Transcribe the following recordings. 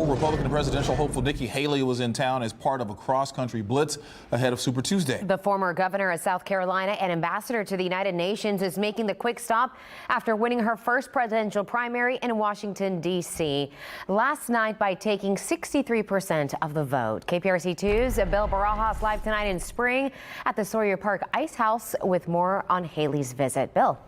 Republican presidential hopeful Nikki Haley was in town as part of a cross-country blitz ahead of Super Tuesday. The former governor of South Carolina and ambassador to the United Nations is making the quick stop after winning her first presidential primary in Washington, D.C. last night by taking 63% of the vote. KPRC 2's Bill Barajas live tonight in Spring at the Sawyer Park Ice House with more on Haley's visit. Bill.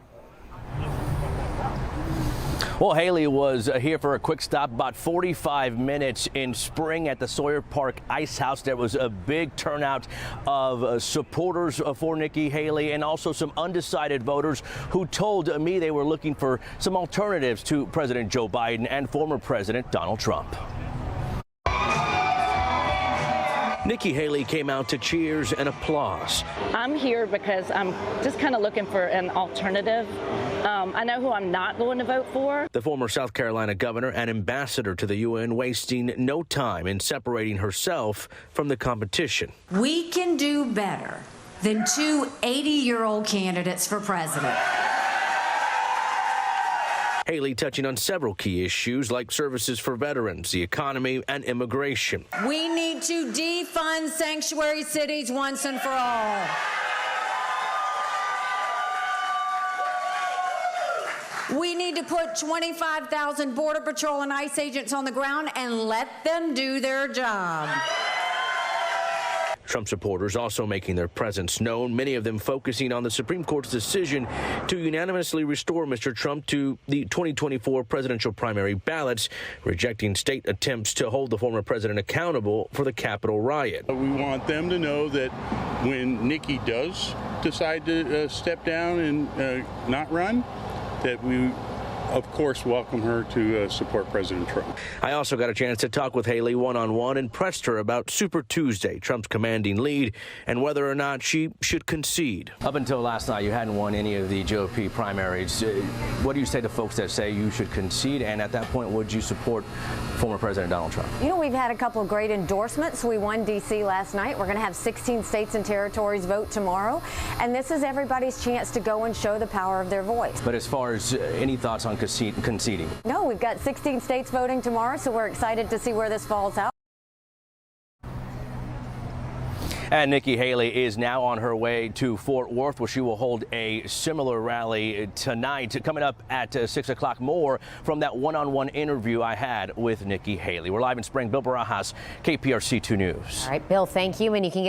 Well, Haley was here for a quick stop, about 45 minutes in Spring at the Sawyer Park Ice House. There was a big turnout of supporters for Nikki Haley and also some undecided voters who told me they were looking for some alternatives to President Joe Biden and former President Donald Trump. Nikki Haley came out to cheers and applause. I'm here because I'm just kind of looking for an alternative. I know who I'm not going to vote for. The former South Carolina governor and ambassador to the UN wasting no time in separating herself from the competition. We can do better than two 80-year-old candidates for president. Haley touching on several key issues like services for veterans, the economy, and immigration. We need to defund sanctuary cities once and for all. We need to put 25,000 Border Patrol and ICE agents on the ground and let them do their job. Trump supporters also making their presence known, many of them focusing on the Supreme Court's decision to unanimously restore Mr. Trump to the 2024 presidential primary ballots, rejecting state attempts to hold the former president accountable for the Capitol riot. We want them to know that when Nikki does decide to step down and not run, that we of course welcome her to support President Trump. I also got a chance to talk with Haley one-on-one and pressed her about Super Tuesday, Trump's commanding lead, and whether or not she should concede. Up until last night, you hadn't won any of the GOP primaries. What do you say to folks that say you should concede? And at that point, would you support former President Donald Trump? You know, we've had a couple of great endorsements. We won D.C. last night. We're going to have 16 states and territories vote tomorrow. And this is everybody's chance to go and show the power of their voice. But as far as any thoughts on conceding? No, we've got 16 states voting tomorrow, so we're excited to see where this falls out. And Nikki Haley is now on her way to Fort Worth, where she will hold a similar rally tonight. Coming up at 6 o'clock, more from that one-on-one interview I had with Nikki Haley. We're live in Spring. Bill Barajas, KPRC 2 News. All right, Bill, thank you. And you can get